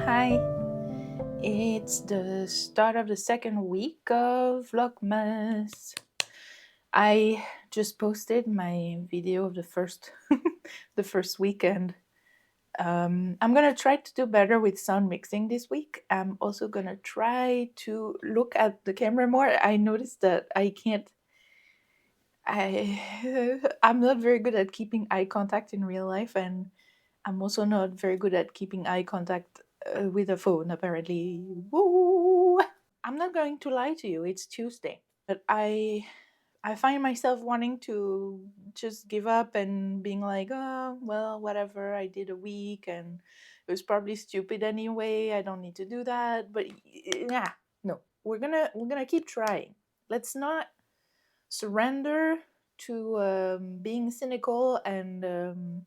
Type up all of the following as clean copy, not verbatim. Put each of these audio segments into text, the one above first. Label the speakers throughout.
Speaker 1: Hi, it's the start of the second week of Vlogmas. I just posted my video of the first the first weekend. I'm gonna try to do better with sound mixing this week. I'm also gonna try to look at the camera more. I noticed that I can't. I'm not very good at keeping eye contact in real life, and I'm also not very good at keeping eye contact with a phone. Apparently, woo! I'm not going to lie to you. It's Tuesday, but I find myself wanting to just give up and being like, oh well, whatever. I did a week, and it was probably stupid anyway. I don't need to do that. But yeah, no, we're gonna keep trying. Let's not surrender to being cynical and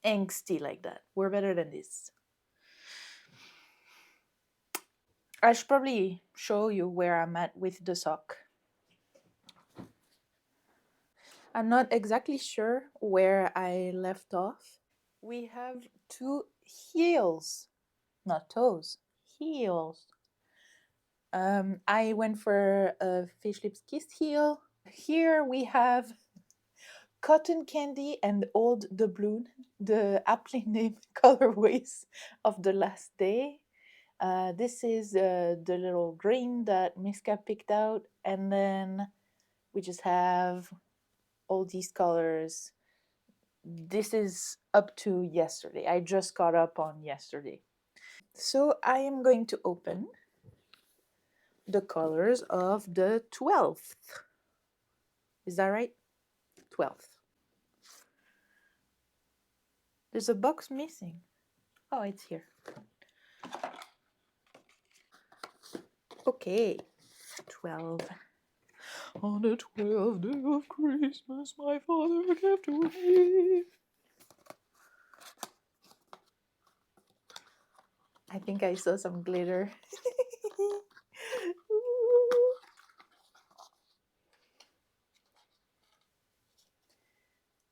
Speaker 1: angsty like that. We're better than this. I should probably show you where I'm at with the sock. I'm not exactly sure where I left off. We have two heels, not toes, heels. I went for a fish lips kissed heel. Here we have cotton candy and old doubloon, the aptly named colorways of the last day. This is the little green that Miska picked out, and then we just have all these colors. This is up to yesterday. I just caught up on yesterday. So I am going to open the colors of the 12th. Is that right? 12th. There's a box missing. Oh, it's here. Okay. 12. On the 12th day of Christmas, my father gave to me. I think I saw some glitter.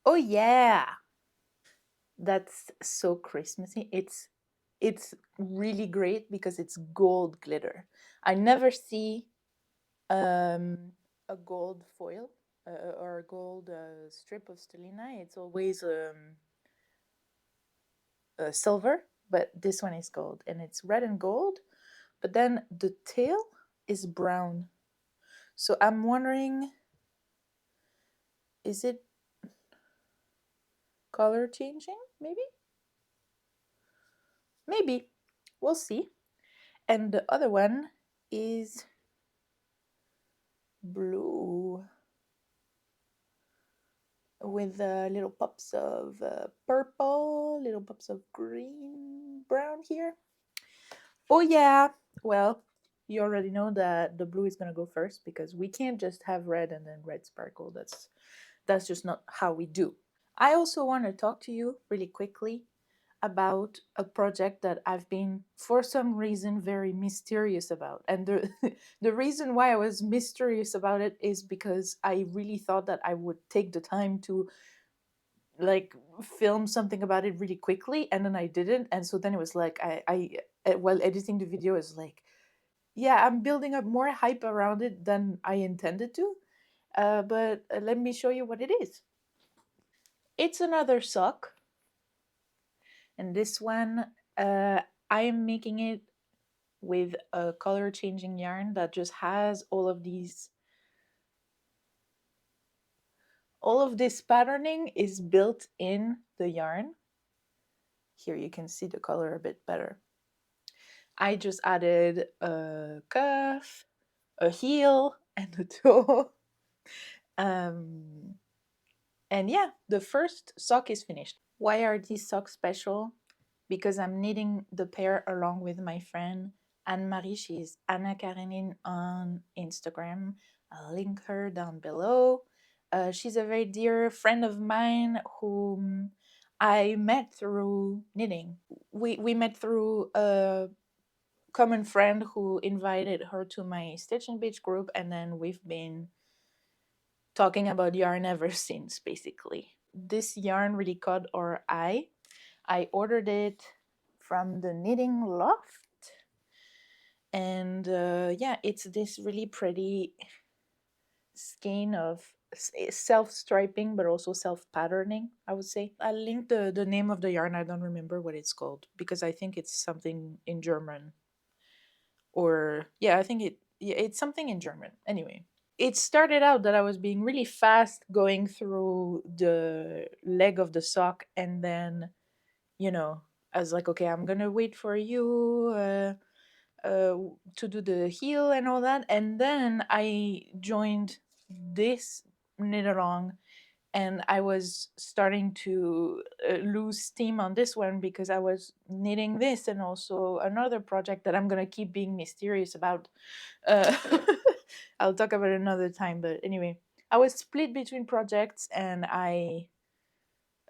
Speaker 1: Oh yeah, that's so Christmassy. It's really great because it's gold glitter. I never see a gold foil or a gold strip of stellina. It's always silver, but this one is gold, and it's red and gold. But then the tail is brown. So I'm wondering, is it color changing? Maybe? Maybe. We'll see. And the other one is blue with little pops of purple, little pops of green, brown here. Oh yeah, well, you already know that the blue is gonna go first because we can't just have red and then red sparkle. That's just not how we do. I also want to talk to you really quickly about a project that I've been, for some reason, very mysterious about. And the reason why I was mysterious about it is because I really thought that I would take the time to like film something about it really quickly, and then I didn't. And so then it was like while editing the video is like, yeah, I'm building up more hype around it than I intended to. But let me show you what it is. It's another sock, and this one I am making it with a color changing yarn that just has all of this patterning is built in the yarn. Here you can see the color a bit better. I just added a cuff, a heel, and a toe. And yeah, the first sock is finished. Why are these socks special? Because I'm knitting the pair along with my friend Anne-Marie. She's Anna Karenin on Instagram. I'll link her down below. She's a very dear friend of mine whom I met through knitting. We met through a common friend who invited her to my Stitch and Beach group, and then we've been talking about yarn ever since, basically. This yarn really caught our eye. I ordered it from the Knitting Loft. And yeah, it's this really pretty skein of self-striping but also self-patterning, I would say. I'll link the name of the yarn. I don't remember what it's called because I think it's something in German. Or yeah, I think it's something in German. Anyway, it started out that I was being really fast going through the leg of the sock, and then, you know, I was like, okay, I'm gonna wait for you to do the heel and all that. And then I joined this knit along, and I was starting to lose steam on this one because I was knitting this and also another project that I'm gonna keep being mysterious about. Uh, I'll talk about it another time, but anyway, I was split between projects, and I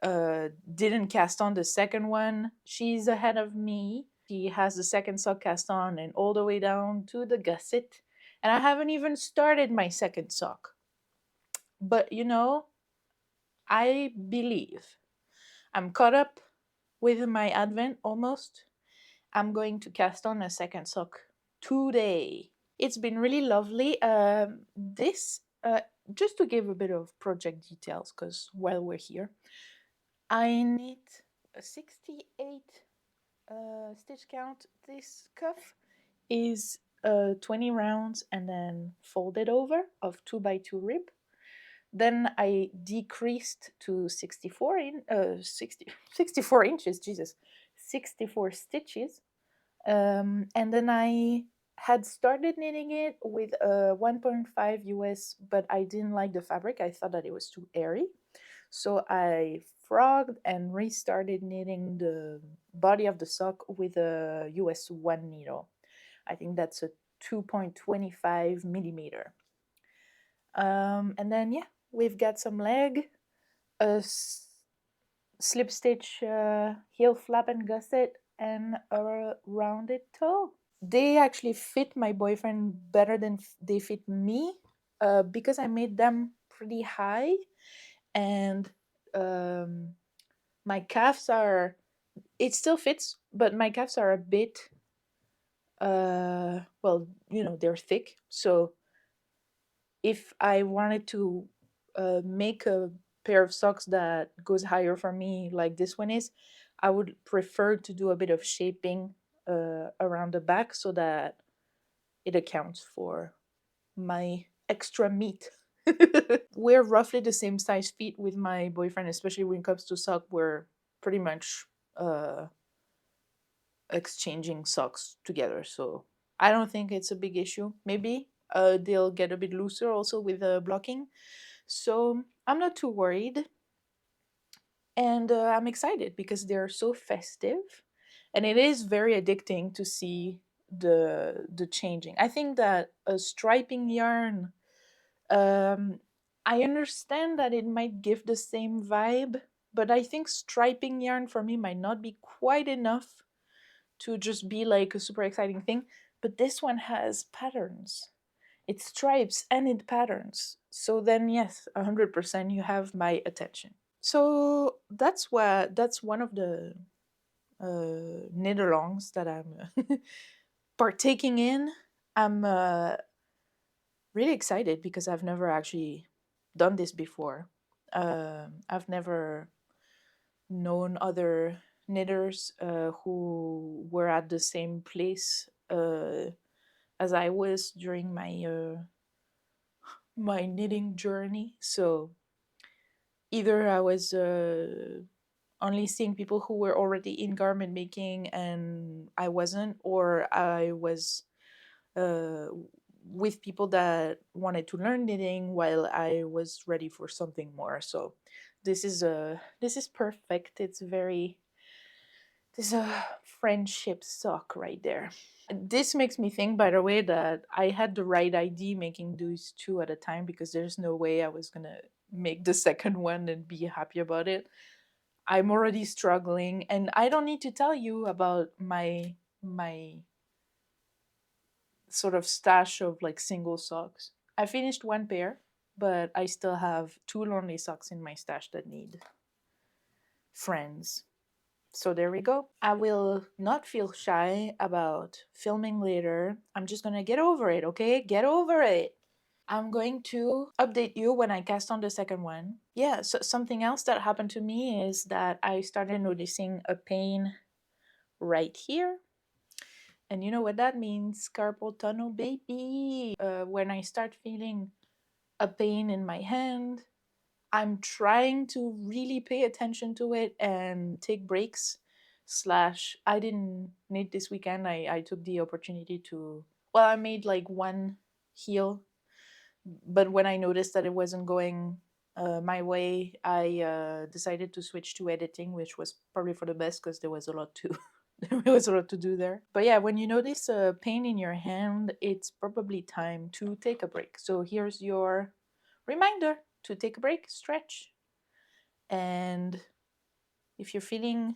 Speaker 1: didn't cast on the second one. She's ahead of me. She has the second sock cast on and all the way down to the gusset, and I haven't even started my second sock. But you know, I believe I'm caught up with my advent almost. I'm going to cast on a second sock today. It's been really lovely. This, just to give a bit of project details, because while we're here, I knit a 68 stitch count. This cuff is 20 rounds and then folded over of 2x2 rib. Then I decreased to 64 inches, Jesus, 64 stitches. And then I had started knitting it with a 1.5 US, but I didn't like the fabric. I thought that it was too airy. So I frogged and restarted knitting the body of the sock with a US 1 needle. I think that's a 2.25 millimeter. And then, yeah, we've got some leg, a slip stitch heel flap and gusset, and a rounded toe. They actually fit my boyfriend better than they fit me because I made them pretty high, and my calves are, it still fits, but my calves are a bit well, you know, they're thick. So if I wanted to make a pair of socks that goes higher for me like this one is, I would prefer to do a bit of shaping around the back so that it accounts for my extra meat. We're roughly the same size feet with my boyfriend, especially when it comes to sock. We're pretty much exchanging socks together, so I don't think it's a big issue. Maybe they'll get a bit looser also with the blocking, so I'm not too worried. And I'm excited because they're so festive, and it is very addicting to see the changing. I think that a striping yarn, um, I understand that it might give the same vibe, but I think striping yarn for me might not be quite enough to just be like a super exciting thing. But this one has patterns. It stripes and it patterns. So then yes, 100% you have my attention. So that's one of the knit alongs that I'm partaking in. I'm really excited because I've never actually done this before. I've never known other knitters who were at the same place as I was during my knitting journey. So either I was only seeing people who were already in garment making and I wasn't, or I was uh, with people that wanted to learn knitting while I was ready for something more. So this is perfect. It's very, this is a friendship sock right there. This makes me think, by the way, that I had the right idea making these two at a time, because there's no way I was gonna make the second one and be happy about it. I'm already struggling, and I don't need to tell you about my sort of stash of like single socks. I finished one pair, but I still have two lonely socks in my stash that need friends. So there we go. I will not feel shy about filming later. I'm just gonna get over it, okay? Get over it. I'm going to update you when I cast on the second one. Yeah, so something else that happened to me is that I started noticing a pain right here. And you know what that means? Carpal tunnel, baby. When I start feeling a pain in my hand, I'm trying to really pay attention to it and take breaks. Slash, I didn't knit this weekend. I took the opportunity to, well, I made like one heel, but when I noticed that it wasn't going my way, I decided to switch to editing, which was probably for the best because there was a lot to there was a lot to do there. But yeah, when you notice a pain in your hand, it's probably time to take a break. So here's your reminder to take a break, stretch, and if you're feeling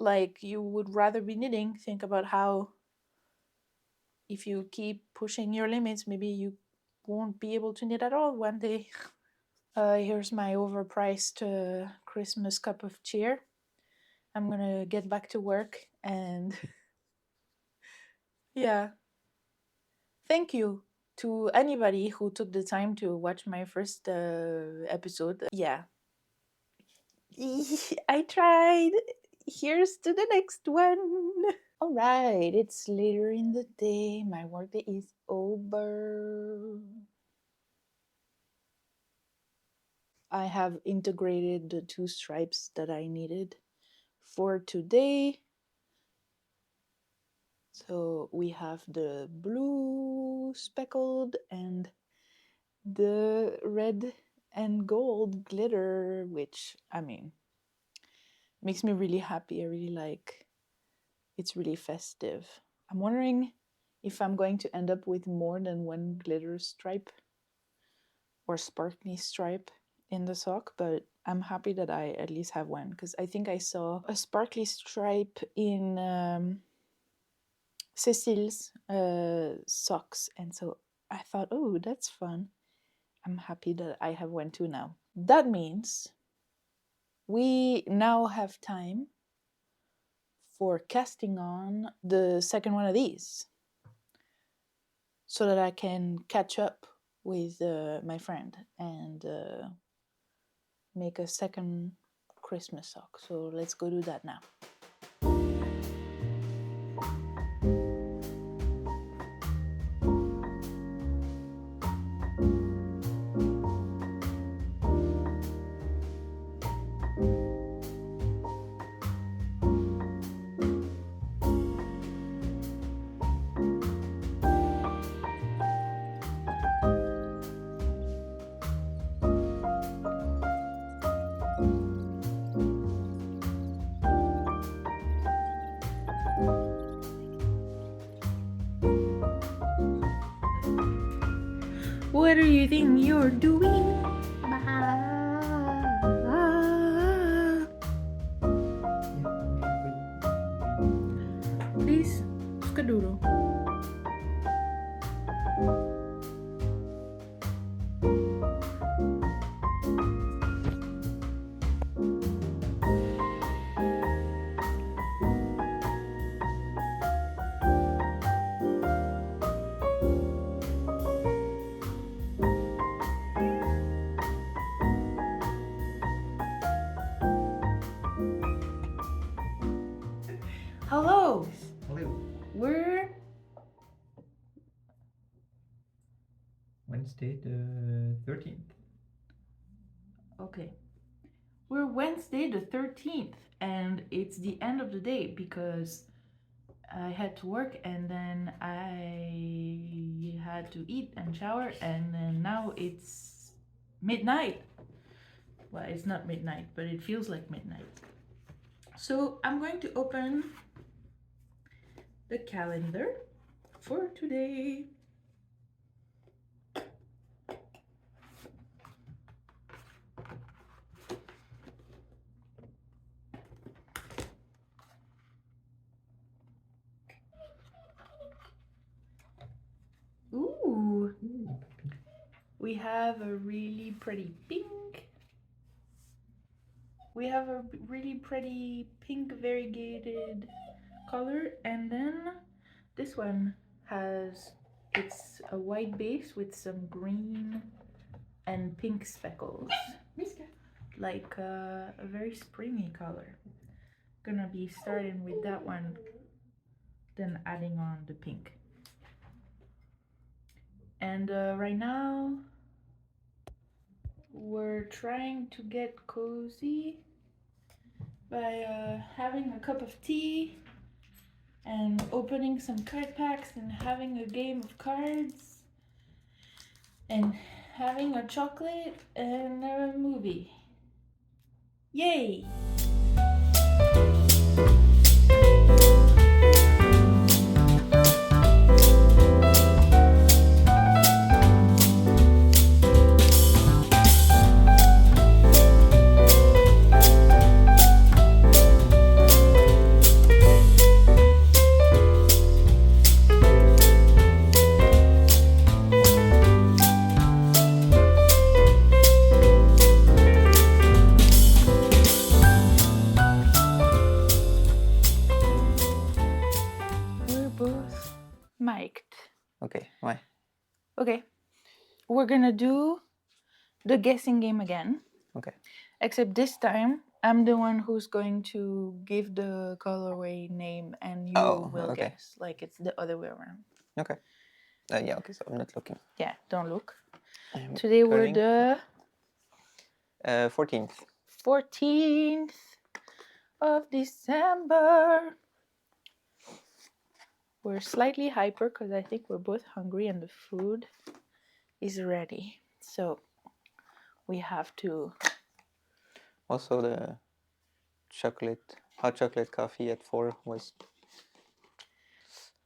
Speaker 1: like you would rather be knitting, think about how if you keep pushing your limits, maybe you won't be able to knit at all one day. Here's my overpriced Christmas cup of cheer. I'm gonna get back to work and yeah. Thank you to anybody who took the time to watch my first episode. Yeah. I tried. Here's to the next one. Alright, it's later in the day. My workday is over. I have integrated the 2 stripes that I needed for today. So we have the blue speckled and the red and gold glitter, which, I mean, makes me really happy. I really like, it's really festive. I'm wondering if I'm going to end up with more than one glitter stripe or sparkly stripe in the sock, but I'm happy that I at least have one because I think I saw a sparkly stripe in Cecile's socks, and so I thought, oh, that's fun. I'm happy that I have one too now. That means we now have time for casting on the second one of these so that I can catch up with my friend and make a second Christmas sock. So let's go do that now. What do you think you're doing? Please, skadoodle. Hello.
Speaker 2: Hello.
Speaker 1: We're
Speaker 2: Wednesday the 13th.
Speaker 1: okay. We're Wednesday the 13th, and it's the end of the day because I had to work and then I had to eat and shower, and then now it's midnight. Well, it's not midnight, but it feels like midnight. So I'm going to open the calendar for today. Ooh, we have a really pretty pink. we have a really pretty pink variegated color, and then this one has, it's a white base with some green and pink speckles, like a very springy color. Gonna be starting with that one, then adding on the pink. And right now we're trying to get cozy by having a cup of tea and opening some card packs and having a game of cards and having a chocolate and a movie. Yay! We're both mic'd.
Speaker 2: Okay, why?
Speaker 1: Okay, we're gonna do the guessing game again.
Speaker 2: Okay.
Speaker 1: Except this time, I'm the one who's going to give the colorway name and you will
Speaker 2: okay.
Speaker 1: guess. Like it's the other way around.
Speaker 2: Okay. Yeah, okay, so I'm not looking.
Speaker 1: Yeah, don't look.
Speaker 2: I'm
Speaker 1: Today we're
Speaker 2: turning.
Speaker 1: the
Speaker 2: 14th.
Speaker 1: 14th of December. We're slightly hyper because I think we're both hungry and the food is ready. So we have to.
Speaker 2: Also, the hot chocolate coffee at 4 was.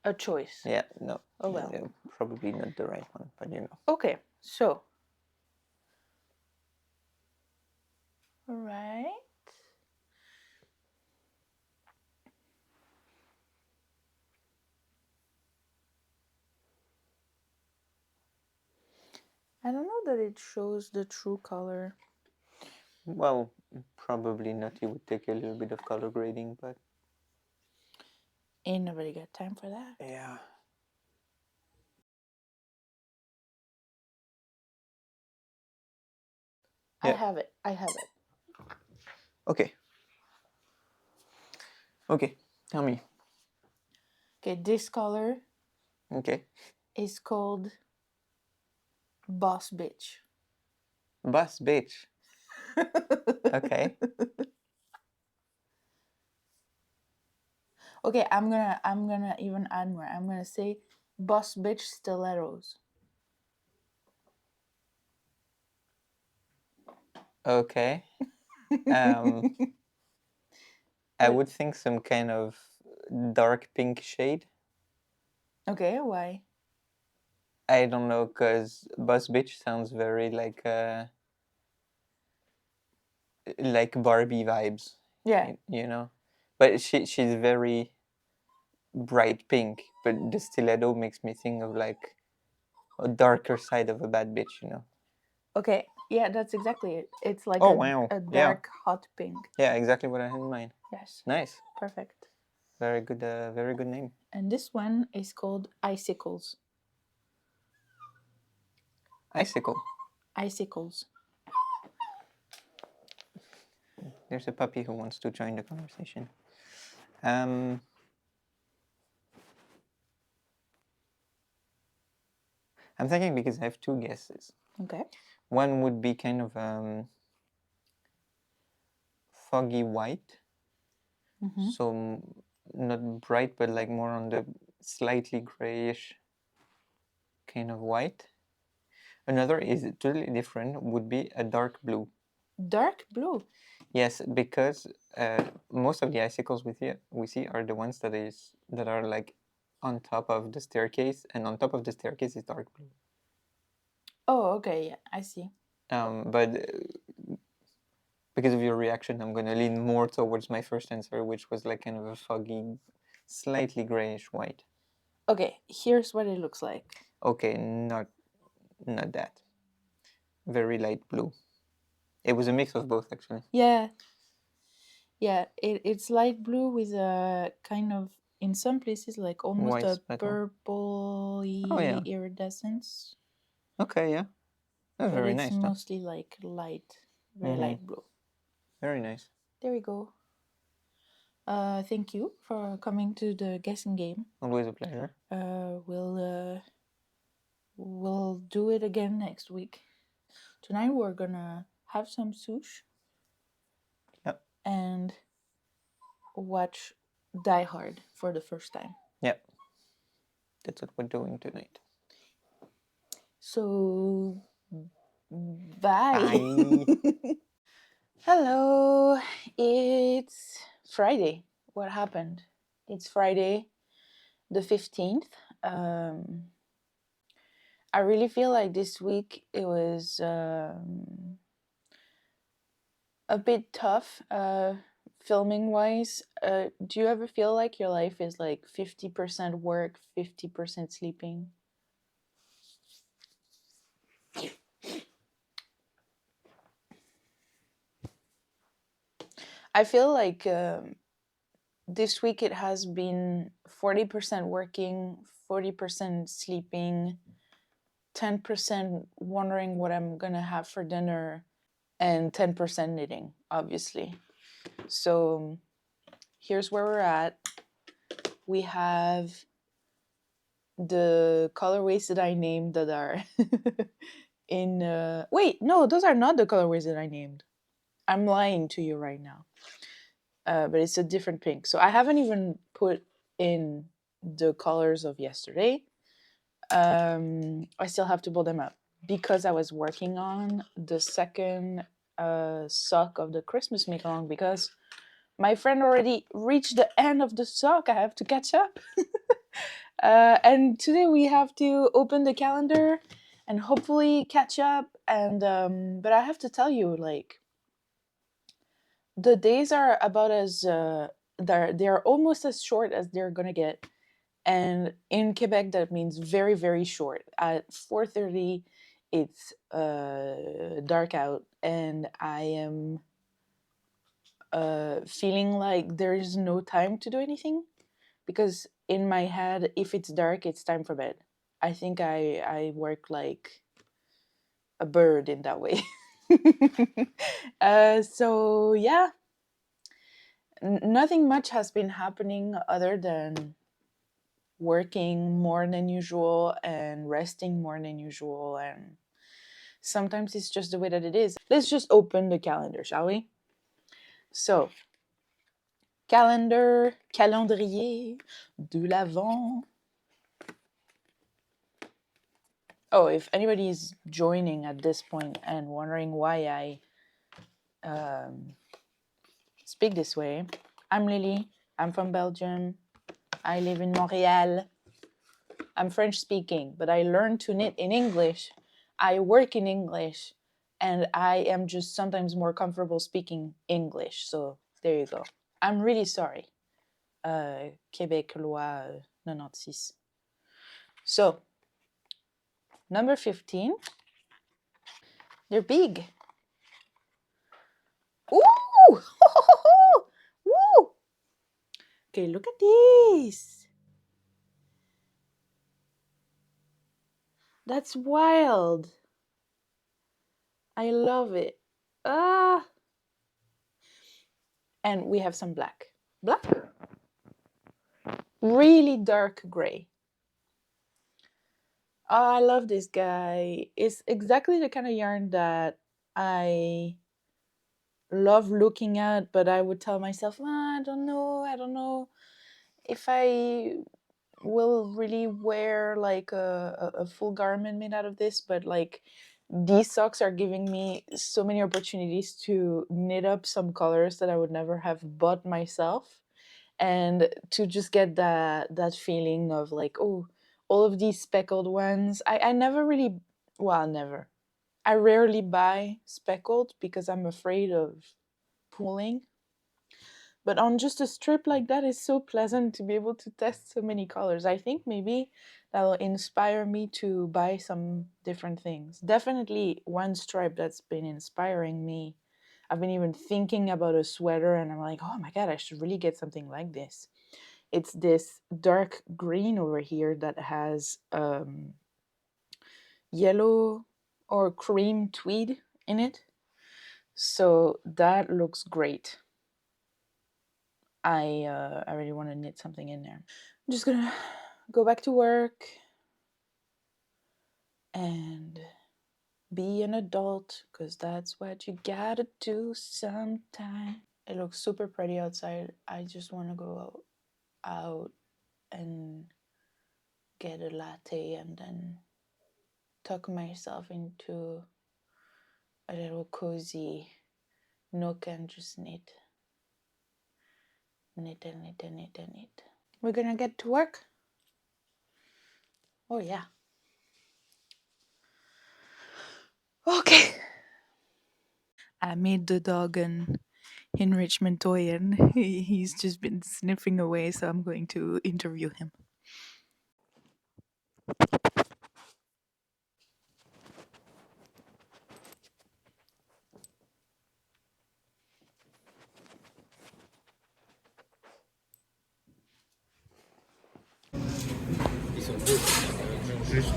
Speaker 1: A choice.
Speaker 2: Yeah, no.
Speaker 1: Oh well.
Speaker 2: Probably not the right one, but you know.
Speaker 1: Okay, so. All right. I don't know that it shows the true color.
Speaker 2: Well, probably not. You would take a little bit of color grading, but.
Speaker 1: Ain't nobody got time for that.
Speaker 2: Yeah.
Speaker 1: I have it.
Speaker 2: Okay. Okay, tell me.
Speaker 1: Okay, this color
Speaker 2: Okay.
Speaker 1: is called Boss Bitch.
Speaker 2: Boss bitch. Okay.
Speaker 1: Okay, I'm gonna even add more. I'm gonna say Boss Bitch Stilettos.
Speaker 2: Okay. I would think some kind of dark pink shade.
Speaker 1: Okay, why?
Speaker 2: I don't know, because Boss Bitch sounds very like Barbie vibes.
Speaker 1: Yeah.
Speaker 2: You know? But she's very bright pink, but the stiletto makes me think of like a darker side of a bad bitch, you know?
Speaker 1: Okay, yeah, that's exactly it. It's like
Speaker 2: wow.
Speaker 1: a dark hot pink.
Speaker 2: Yeah, exactly what I had in mind.
Speaker 1: Yes.
Speaker 2: Nice.
Speaker 1: Perfect.
Speaker 2: Very good name.
Speaker 1: And this one is called Icicles.
Speaker 2: Icicle.
Speaker 1: Icicles.
Speaker 2: There's a puppy who wants to join the conversation. I'm thinking because I have two guesses.
Speaker 1: Okay.
Speaker 2: One would be kind of foggy white.
Speaker 1: Mm-hmm.
Speaker 2: So not bright, but like more on the slightly grayish kind of white. Another is totally different, would be a dark blue.
Speaker 1: Dark blue?
Speaker 2: Yes, because most of the icicles we see are the ones that are like on top of the staircase, and on top of the staircase is dark blue.
Speaker 1: Oh, okay, yeah, I see.
Speaker 2: But because of your reaction, I'm going to lean more towards my first answer, which was like kind of a foggy, slightly grayish white.
Speaker 1: Okay, here's what it looks like.
Speaker 2: Okay, not that. Very light blue. It was a mix of both, actually.
Speaker 1: Yeah. Yeah, it's light blue with a kind of, in some places, like almost
Speaker 2: White
Speaker 1: a
Speaker 2: speckle.
Speaker 1: purple
Speaker 2: Oh yeah.
Speaker 1: iridescence.
Speaker 2: Okay, yeah. That's
Speaker 1: But
Speaker 2: very
Speaker 1: it's
Speaker 2: nice, though.
Speaker 1: mostly like light, very light blue.
Speaker 2: Very nice.
Speaker 1: There we go. Thank you for coming to the guessing game.
Speaker 2: Always a pleasure.
Speaker 1: We'll do it again next week. Tonight we're gonna have some sushi
Speaker 2: Yep.
Speaker 1: and watch Die Hard for the first time.
Speaker 2: Yep. That's what we're doing tonight.
Speaker 1: So, bye.
Speaker 2: Bye.
Speaker 1: Hello, it's Friday. What happened? It's Friday the 15th. I really feel like this week it was a bit tough filming wise. Do you ever feel like your life is like 50% work, 50% sleeping? I feel like this week it has been 40% working, 40% sleeping, 10% wondering what I'm gonna have for dinner, and 10% knitting, obviously. So here's where we're at. We have the colorways that I named that are in wait, no, those are not the colorways that I named. I'm lying to you right now. But it's a different pink. So I haven't even put in the colors of yesterday. I still have to pull them up because I was working on the second sock of the Christmas make along, because my friend already reached the end of the sock. I have to catch up. And today we have to open the calendar and hopefully catch up. And but I have to tell you, like, the days are about as they're almost as short as they're gonna get. And in Quebec, that means very, very short. At 4:30, it's dark out, and I am feeling like there is no time to do anything, because in my head, if it's dark, it's time for bed. I think I work like a bird in that way. So yeah, nothing much has been happening other than working more than usual and resting more than usual, and sometimes it's just the way that it is. Let's just open the calendar, shall we? So, calendrier de l'Avent. Oh, if anybody is joining at this point and wondering why I speak this way, I'm Lily. I'm from Belgium. I live in Montreal. I'm French speaking, but I learned to knit in English. I work in English, and I am just sometimes more comfortable speaking English. So there you go. I'm really sorry. Québec loi 96. So, number 15. They're big. Ooh! Woo! Okay, look at this. That's wild. I love it. Ah! And we have some black. Black? Really dark gray. Oh, I love this guy. It's exactly the kind of yarn that I love looking at, but I would tell myself, I don't know if I will really wear like a full garment made out of this. But like, these socks are giving me so many opportunities to knit up some colors that I would never have bought myself, and to just get that feeling of like, oh, all of these speckled ones. I never really, well, never, I rarely buy speckled because I'm afraid of pooling. But on just a strip like that, it's so pleasant to be able to test so many colors. I think maybe that'll inspire me to buy some different things. Definitely one stripe that's been inspiring me I've been even thinking about a sweater, and I'm like, oh my god, I should really get something like this. It's this dark green over here that has yellow or cream tweed in it. So that looks great. I really want to knit something in there. I'm just gonna go back to work and be an adult, because that's what you gotta do sometime. It looks super pretty outside. I just want to go out and get a latte and then tuck myself into a little cozy nook and just knit. Knit and knit and knit and knit. We're gonna get to work. Oh yeah. Okay. I made the dog an enrichment toy, and he's just been sniffing away, so I'm going to interview him.
Speaker 2: Ils sont beaux. Juste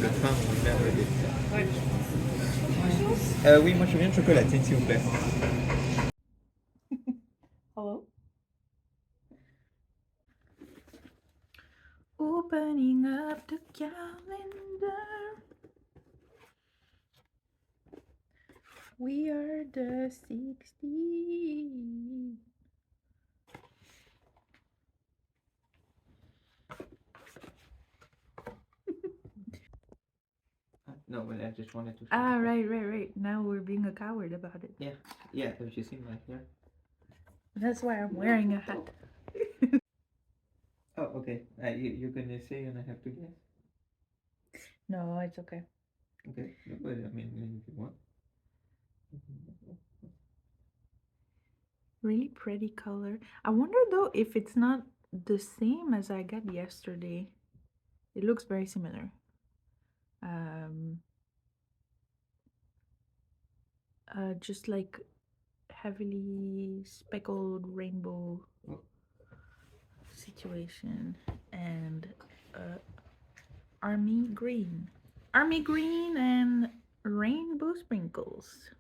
Speaker 2: le pain au merveilleux. Ouais. Oui, moi je veux bien de chocolatine, s'il vous plaît.
Speaker 1: Hello? Opening up the calendar. We are the 16.
Speaker 2: No, but I just wanted to.
Speaker 1: Ah, right. Now we're being a coward about it.
Speaker 2: Yeah, have you seen my hair?
Speaker 1: That's why I'm wearing a hat.
Speaker 2: Oh, okay. You're gonna say and I have to guess?
Speaker 1: No, it's okay.
Speaker 2: Okay, no, but I mean, if you want.
Speaker 1: Really pretty color. I wonder though if it's not the same as I got yesterday. It looks very similar. Just like heavily speckled rainbow situation, and army green and rainbow sprinkles.